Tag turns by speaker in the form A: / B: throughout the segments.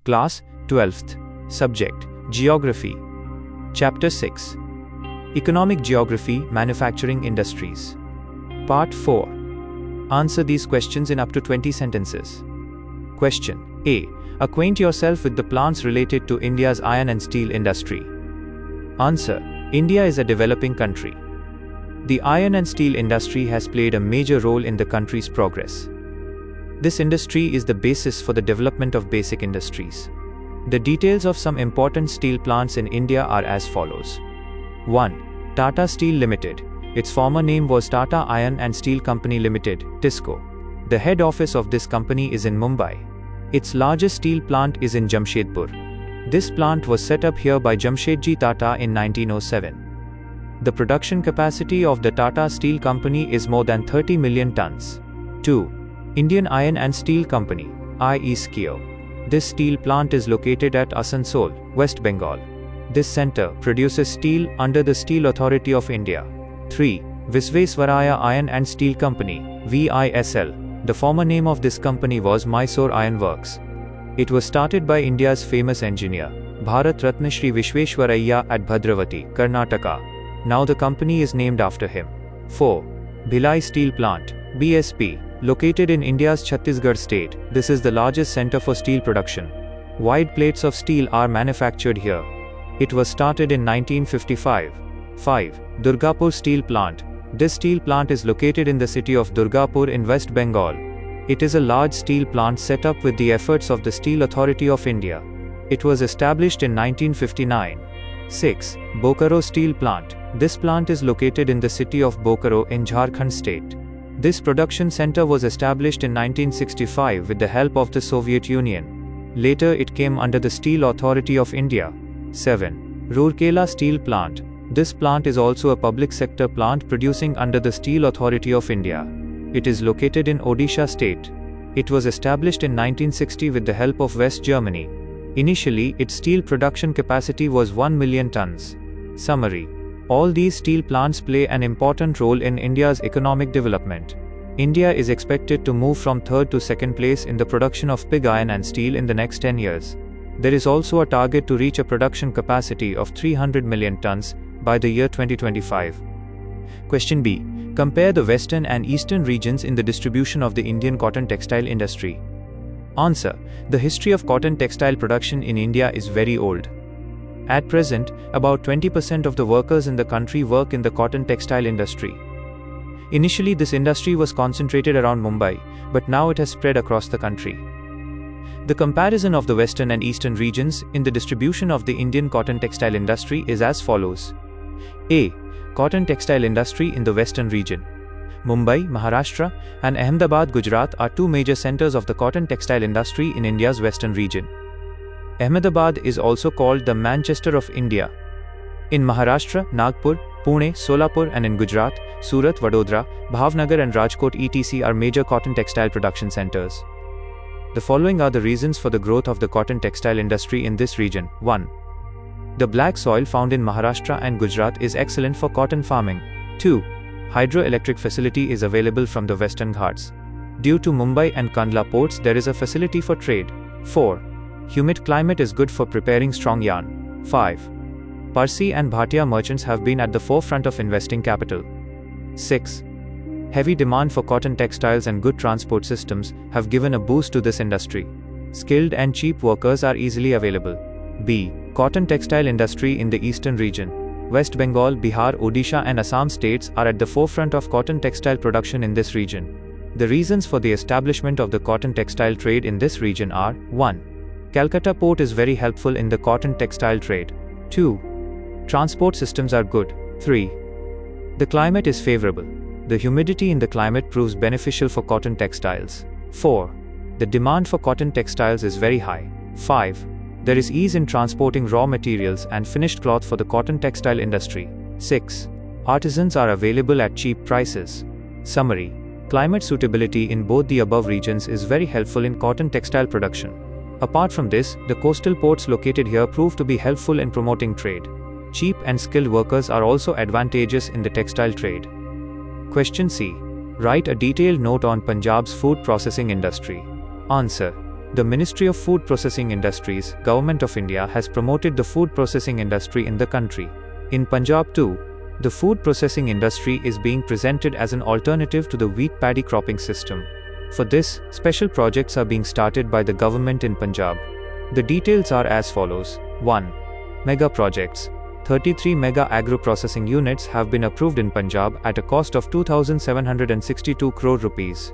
A: Class 12th. Subject: Geography. Chapter 6. Economic Geography, Manufacturing Industries. Part 4. Answer these questions in up to 20 sentences. Question A. Acquaint yourself with the plants related to India's iron and steel industry. Answer: India is a developing country. The iron and steel industry has played a major role in the country's progress. This industry is the basis for the development of basic industries. The details of some important steel plants in India are as follows. 1. Tata Steel Limited. Its former name was Tata Iron and Steel Company Limited, TISCO. The head office of this company is in Mumbai. Its largest steel plant is in Jamshedpur. This plant was set up here by Jamshedji Tata in 1907. The production capacity of the Tata Steel Company is more than 30 million tons. 2. Indian Iron and Steel Company, IESCO. This steel plant is located at Asansol, West Bengal. This center produces steel under the Steel Authority of India. 3. Visvesvaraya Iron and Steel Company, VISL. The former name of this company was Mysore Iron Works. It was started by India's famous engineer, Bharat Ratna Shri Visvesvaraya at Bhadravati, Karnataka. Now the company is named after him. 4. Bhilai Steel Plant, BSP. Located in India's Chhattisgarh state, this is the largest center for steel production. Wide plates of steel are manufactured here. It was started in 1955. 5. Durgapur Steel Plant. This steel plant is located in the city of Durgapur in West Bengal. It is a large steel plant set up with the efforts of the Steel Authority of India. It was established in 1959. 6. Bokaro Steel Plant. This plant is located in the city of Bokaro in Jharkhand state. This production center was established in 1965 with the help of the Soviet Union. Later it came under the Steel Authority of India. 7. Rourkela Steel Plant. This plant is also a public sector plant producing under the Steel Authority of India. It is located in Odisha state. It was established in 1960 with the help of West Germany. Initially, its steel production capacity was 1 million tons. Summary. All these steel plants play an important role in India's economic development. India is expected to move from third to second place in the production of pig iron and steel in the next 10 years. There is also a target to reach a production capacity of 300 million tons by the year 2025. Question B. Compare the western and eastern regions in the distribution of the Indian cotton textile industry. Answer. The history of cotton textile production in India is very old. At present, about 20% of the workers in the country work in the cotton textile industry. Initially, this industry was concentrated around Mumbai, but now it has spread across the country. The comparison of the western and eastern regions in the distribution of the Indian cotton textile industry is as follows. A. Cotton textile industry in the western region. Mumbai, Maharashtra, and Ahmedabad, Gujarat are two major centers of the cotton textile industry in India's western region. Ahmedabad is also called the Manchester of India. In Maharashtra, Nagpur, Pune, Solapur, and in Gujarat, Surat, Vadodara, Bhavnagar and Rajkot etc. are major cotton textile production centers. The following are the reasons for the growth of the cotton textile industry in this region. 1. The black soil found in Maharashtra and Gujarat is excellent for cotton farming. 2. Hydroelectric facility is available from the Western Ghats. Due to Mumbai and Kandla ports, there is a facility for trade. 4. Humid climate is good for preparing strong yarn. 5. Parsi and Bhatia merchants have been at the forefront of investing capital. 6. Heavy demand for cotton textiles and good transport systems have given a boost to this industry. Skilled and cheap workers are easily available. B. Cotton textile industry in the eastern region. West Bengal, Bihar, Odisha and Assam states are at the forefront of cotton textile production in this region. The reasons for the establishment of the cotton textile trade in this region are: 1. Calcutta port is very helpful in the cotton textile trade. 2. Transport systems are good. 3. The climate is favorable. The humidity in the climate proves beneficial for cotton textiles. 4. The demand for cotton textiles is very high. 5. There is ease in transporting raw materials and finished cloth for the cotton textile industry. 6. Artisans are available at cheap prices. Summary. Climate suitability in both the above regions is very helpful in cotton textile production. Apart from this, the coastal ports located here prove to be helpful in promoting trade. Cheap and skilled workers are also advantageous in the textile trade. Question C. Write a detailed note on Punjab's food processing industry. Answer. The Ministry of Food Processing Industries, Government of India, has promoted the food processing industry in the country. In Punjab too, the food processing industry is being presented as an alternative to the wheat paddy cropping system. For this, special projects are being started by the government in Punjab. The details are as follows. 1. Mega projects. 33 mega agro-processing units have been approved in Punjab at a cost of 2,762 crore rupees.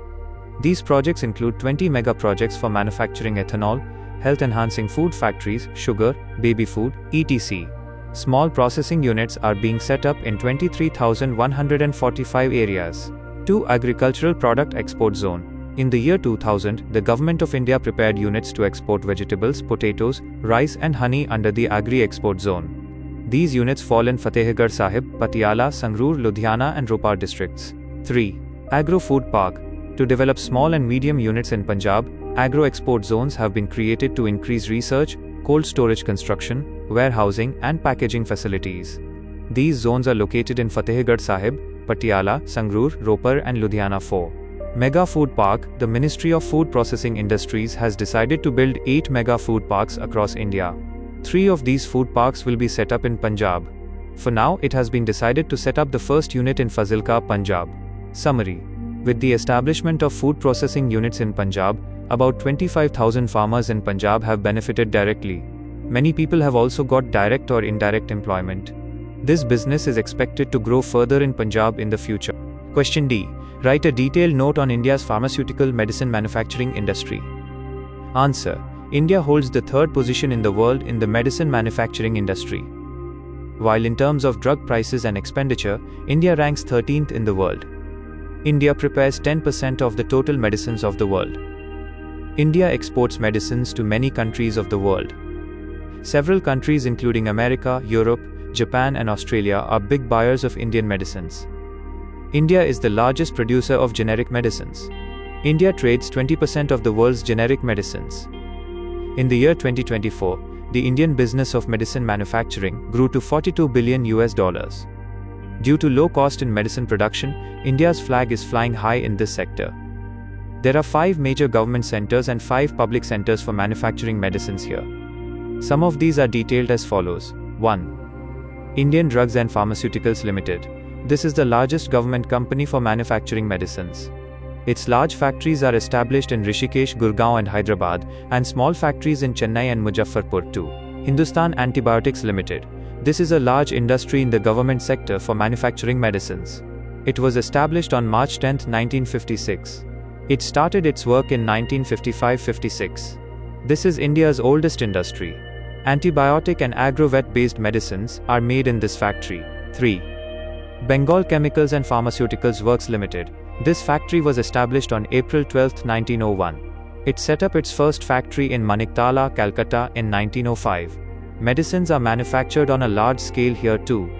A: These projects include 20 mega projects for manufacturing ethanol, health-enhancing food factories, sugar, baby food, etc. Small processing units are being set up in 23,145 areas. 2. Agricultural Product Export Zone. In the year 2000, the Government of India prepared units to export vegetables, potatoes, rice and honey under the Agri-Export Zone. These units fall in Fatehgarh Sahib, Patiala, Sangrur, Ludhiana and Ropar districts. 3. Agro-Food Park. To develop small and medium units in Punjab, agro-export zones have been created to increase research, cold storage construction, warehousing and packaging facilities. These zones are located in Fatehgarh Sahib, Patiala, Sangrur, Ropar and Ludhiana. 4. Mega Food Park. The Ministry of Food Processing Industries has decided to build 8 mega food parks across India. 3 of these food parks will be set up in Punjab. For now, it has been decided to set up the first unit in Fazilka, Punjab. Summary. With the establishment of food processing units in Punjab, about 25,000 farmers in Punjab have benefited directly. Many people have also got direct or indirect employment. This business is expected to grow further in Punjab in the future. Question D. Write a detailed note on India's pharmaceutical medicine manufacturing industry. Answer. India holds the third position in the world in the medicine manufacturing industry. While in terms of drug prices and expenditure, India ranks 13th in the world. India prepares 10% of the total medicines of the world. India exports medicines to many countries of the world. Several countries including America, Europe, Japan and Australia are big buyers of Indian medicines. India is the largest producer of generic medicines. India trades 20% of the world's generic medicines. In the year 2024, the Indian business of medicine manufacturing grew to $42 billion. Due to low cost in medicine production, India's flag is flying high in this sector. There are 5 major government centers and 5 public centers for manufacturing medicines here. Some of these are detailed as follows. 1. Indian Drugs and Pharmaceuticals Limited. This is the largest government company for manufacturing medicines. Its large factories are established in Rishikesh, Gurgaon and Hyderabad, and small factories in Chennai and Muzaffarpur too. Hindustan Antibiotics Limited. This is a large industry in the government sector for manufacturing medicines. It was established on March 10, 1956. It started its work in 1955-56. This is India's oldest industry. Antibiotic and agrovet-based medicines are made in this factory. 3. Bengal Chemicals and Pharmaceuticals Works Limited. This factory was established on April 12, 1901. It set up its first factory in Maniktala, Calcutta in 1905. Medicines are manufactured on a large scale here too.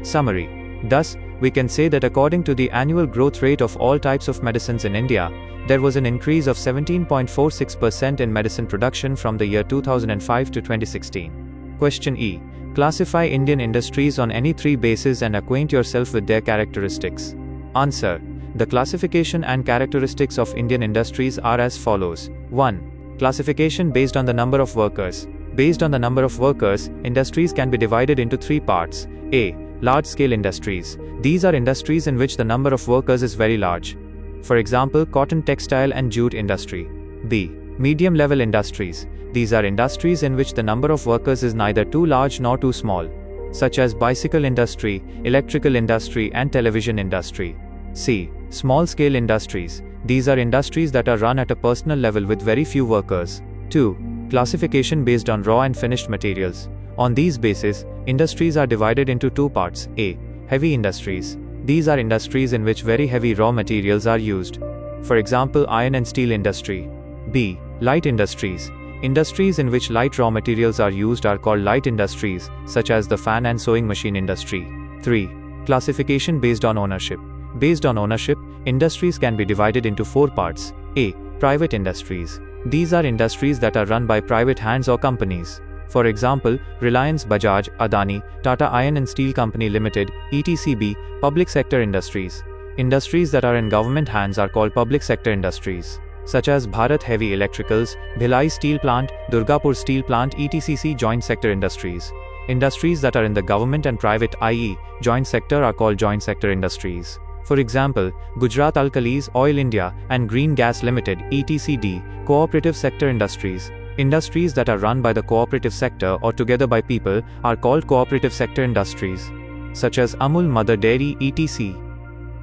A: Summary. Thus, we can say that according to the annual growth rate of all types of medicines in India, there was an increase of 17.46% in medicine production from the year 2005 to 2016. Question E. Classify Indian industries on any 3 bases and acquaint yourself with their characteristics. Answer. The classification and characteristics of Indian industries are as follows. 1. Classification based on the number of workers. Based on the number of workers, industries can be divided into 3 parts. A. Large-scale industries. These are industries in which the number of workers is very large. For example, cotton, textile and jute industry. B. Medium-level industries. These are industries in which the number of workers is neither too large nor too small, such as bicycle industry, electrical industry and television industry. C. Small-scale industries. These are industries that are run at a personal level with very few workers. 2. Classification based on raw and finished materials. On these bases, industries are divided into 2 parts. A. Heavy industries. These are industries in which very heavy raw materials are used. For example, iron and steel industry. B. Light industries. Industries in which light raw materials are used are called light industries, such as the fan and sewing machine industry. 3. Classification based on ownership. Based on ownership, industries can be divided into 4 parts. A. Private industries. These are industries that are run by private hands or companies. For example, Reliance, Bajaj, Adani, Tata Iron and Steel Company Limited, etc. Public sector industries. Industries that are in government hands are called public sector industries. such as Bharat Heavy Electricals, Bhilai Steel Plant, Durgapur Steel Plant etc. Joint sector industries. Industries that are in the government and private, i.e., joint sector, are called joint sector industries. For example, Gujarat Alkalis, Oil India, and Green Gas Limited etc. Cooperative sector industries. Industries that are run by the cooperative sector or together by people are called cooperative sector industries, such as Amul Mother Dairy etc.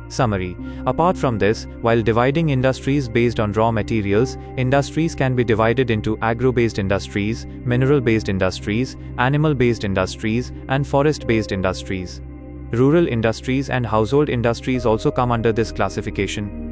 A: Summary. Apart from this, while dividing industries based on raw materials, industries can be divided into agro-based industries, mineral-based industries, animal-based industries, and forest-based industries. Rural industries and household industries also come under this classification.